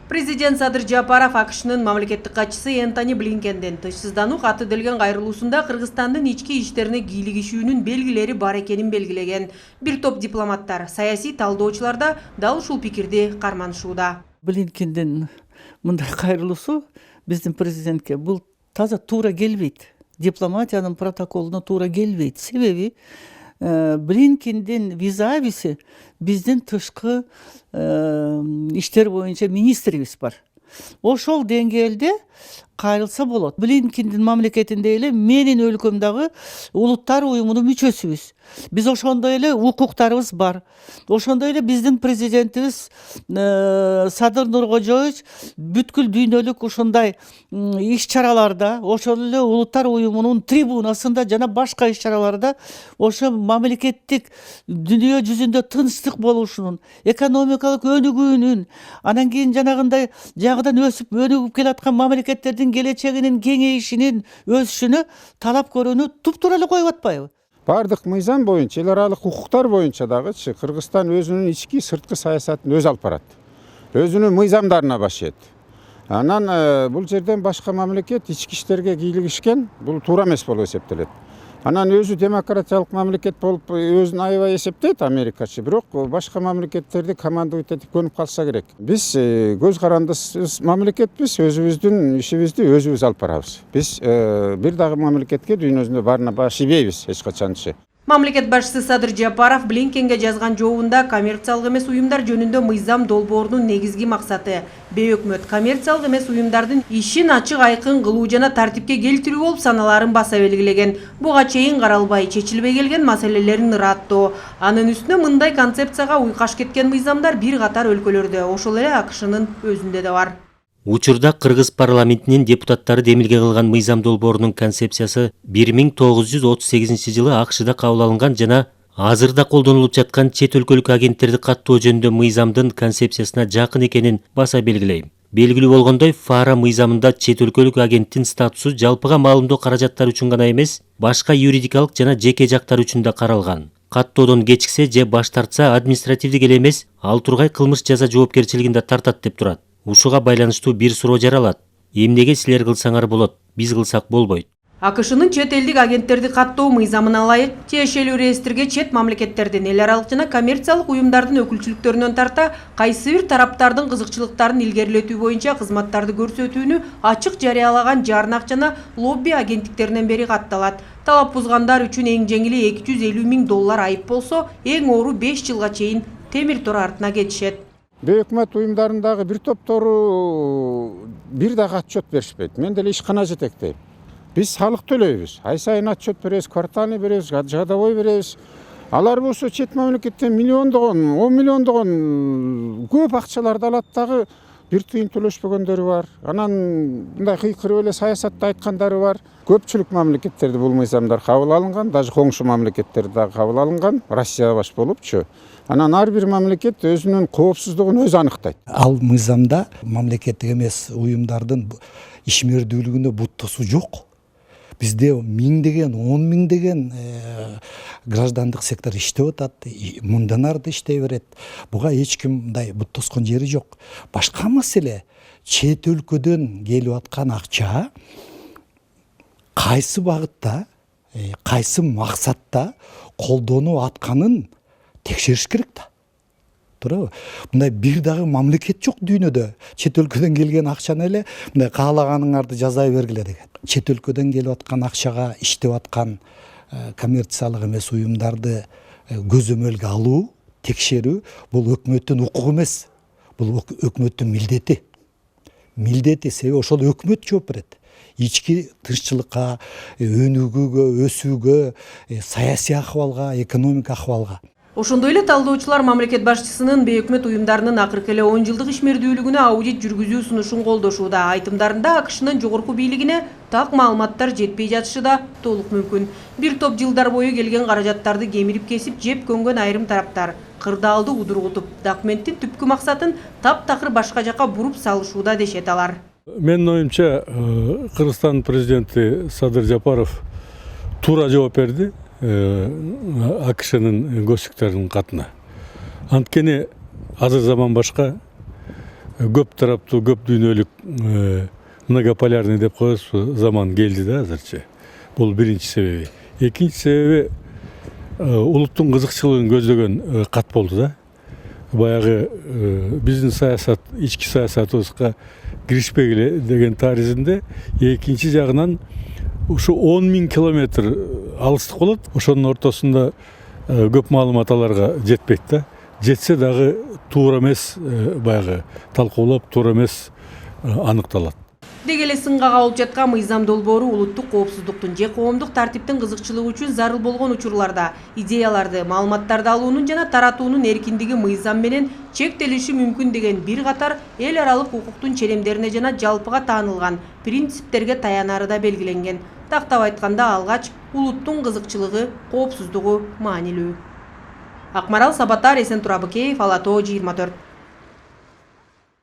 Президент Садыр Жапаров АКШнын мамлекеттик катчысы Энтони Блинкенден тышсыздануу каты делген кайрылуусунда Кыргызстандын ички иштерине кийлигишүүнүн белгилери бар экенин белгилеген. Бир топ дипломаттар, саясий талдоочулар дал ушул пикирди карманышууда. Блинкенден мындай кайрылуусу биздин президентке бул таза туура келбейт. Дипломатиянын протоколуна туура келбейт. Себеби Блинкендин визависи биздин тышкы иштер боюнча министрибиз бар. Ошол деңгээлде кайрылса болот. Блинкендин мамлекетинде эле менин өлкөмдөгү улуттар уюмунун мүчөсүбүз. Биз ошондой эле укуктарыбыз бар. Ошондой эле биздин президентибиз Садыр Нуркожоевич бүткүл дүйнөлүк ушундай иш-чараларда, ошол эле улуттар уюмунун трибунасында жана башка иш-чараларда ошо мамлекеттик дүйнө жүзүндө тынчтык болушунун, экономикалык өнүгүүнүн, анан кийин жанагындай жагыдан өсүп өнүгүп келаткан мамлекеттердин келечегинин кеңейишинин өсүшүнө талап көрүүнү туптуура эле коюп атпайбы? Бардык мыйзам боюнча, эл аралык укуктар боюнча дагычы Кыргызстан өзүнүн ички сырткы саясатын өзү алып барат. Өзүнүн мыйзамдарына башыйт. Анан бул жерден башка мамлекет ички иштерге кийлигишкен, бул туура эмес болуп эсептелет. Анан өзү демократиялык мамлекет болуп өзүн аябай эсептейт Америкачы, бирок башка мамлекеттерди командовать этип көнүп калса керек. Биз көз карандысыз мамлекетпиз, өзүбүздүн ишибизди өзүбүз алып барабыз. Биз бир дагы мамлекетке дүйнөсүндө барына башыбайбыз эч качанчы. Мамлекет башчысы Садыр Жапаров Блинкенге жазган жообунда коммерциялык эмес уюмдар жөнүндө мыйзам долбоорунун негизги максаты бейөкмөт коммерциялык эмес уюмдардын ишин ачык айкын кылуу жана тартипке келтирүү болуп саналарын баса белгилеген. Буга чейин каралбай, чечилбей келген маселелерин ыраттоо. Анын үстүнө мындай концепцияга уйкаш кеткен мыйзамдар бир катар өлкөлөрдө, ошол эле АКШнын өзүндө да бар. Учурда Кыргыз парламентинин депутаттары демилге кылган мыйзам долбоорунун концепциясы 1938 жылы АКШда кабыл алынган жана азырда колдонулуп жаткан чет өлкөлүк агенттерди каттоо жөнүндө мыйзамдын концепциясына жакын экенин баса белгилейм. Белгилүү болгондой, ФАРА мыйзамында чет өлкөлүк агенттин статусу жалпыга маалымдоо каражаттары үчүн гана эмес, башка юридикалык жана жеке жактар үчүн да каралган. Каттоодон кечиксе же баш тартса административдик эле эмес, ал тургай кылмыш жаза жоопкерчилигин да тартат деп турат. Ушуга байланыштуу бир суроо жаралат. Эмнеге силер кылсаңар болот, биз кылсак болбойт? АКШнын чет элдик агенттерди каттоо мыйзамына ылайык тиешелүү реестрге чет мамлекеттердин эл аралык жана коммерциялык уюмдардын өкүлчүлүктөрүнөн тарта кайсы бир тараптардын кызыкчылыктарын илгерилетүү боюнча кызматтарды көрсөтүүнү ачык жарыялаган жарнак жана лобби агенттиктеринен бери катталат. Талап бузгандар үчүн эң жеңили $250,000 айып болсо, эң оору 5 жылга чейин темир тор артына кетишет. Бейөкмөт уюмдарындагы бир топтору бир дагы отчет беришпейт. Мен деле ишкана жетектейм. Биз салык төлөйбүз. Ай сайын отчет беребиз, квартальный беребиз, годовой беребиз. Алар болсо чет мамлекеттен миллиондогон, 10 миллиондогон көп акчаларды алат дагы бир тыйын төлөшпөгөндөрү бар. Анан мындай кыйкырып эле саясатты айткандары бар. Көпчүлүк мамлекеттерде бул мыйзамдар кабыл алынган, даже коңшу мамлекеттерде дагы кабыл алынган, Россия баш болупчу. Анан ар бир мамлекет өзүнүн коопсуздугун өзү аныктайт. Ал мыйзамда мамлекеттик эмес уюмдардын ишмердүүлүгүнө бут тосуу жок. Бизде миңдеген, 10 миңдеген граждандык сектор иштеп атат, мындан арды иштей берет. Буга эч ким мындай бут тоскон жери жок. Башка маселе, чет өлкөдөн келип аткан акча кайсы багытта, кайсы максатта колдонуп атканын текшериш керек да. Туурабы? Мындай бир дагы мамлекет жок дүйнөдө. Чет өлкөдөн келген акчаны эле мындай каалаганыңарды жаза бергиле деген. Чет өлкөдөн келип аткан акчага иштеп аткан коммерциялык эмес уюмдарды көзөмөлгө алуу, текшерүү бул өкмөттүн укугу эмес. Бул өкмөттүн милдети. Милдети себеби ошол өкмөт жооп берет. Ички тынччылыкка, өнүгүүгө, өсүүгө, саясий акыбалга, экономика акыбалга. Ошондой эле талдоочулар мамлекет башчысынын бейөкмөт уюмдарынын акыркы эле 10 жылдык ишмердүүлүгүнө аудит жүргүзүү сунушун колдошууда. Айтымдарында АКШнын жогорку бийлигине так маалыматтар жетпей жатышы да толук мүмкүн. Бир топ жылдар бою келген каражаттарды кемирип кесип жеп көнгөн айрым тараптар кырдаалды удургутуп, документтин түпкү максатын таптакыр башка жака буруп салышууда дешет алар. Менин оюмча Кыргызстан президенти Садыр Жапаров туура жооп берди АКШнын көчтүктөрүнүн катына. Анткени азыр заман башка, көп тараптуу, көп дүйнөлүк многополярный деп коесузбу заман келди да азырчы. Бул биринчи себеби. Экинчи себеби улуттун кызыкчылыгын көздөгөн кат болду да. Баягы биздин саясат, ички саясатыбызга киришпегиле деген таризинде экинчи жагынан ушу 10 000 километр алыстык болот. Ошонун ортосунда көп маалымат аларга жетпейт да. Жетсе дагы туура эмес, баягы талкуулап туура эмес аныкталат. Деги эле сынга кабылып жаткан мыйзам долбоору улуттук коопсуздуктун же коомдук тартиптин кызыкчылыгы үчүн зарыл болгон учурларда идеяларды, маалыматтарды алуунун жана таратуунун эркиндиги мыйзам менен чектелиши мүмкүн деген бир катар эл аралык укуктун черемдерине жана жалпыга таанылган принциптерге таянары да белгиленген. Тактап айтканда алгач улуттун кызыкчылыгы, коопсуздугу маанилүү. Акмарал Сабатар, Эсен Турабыкеев, Ала Тоо 24.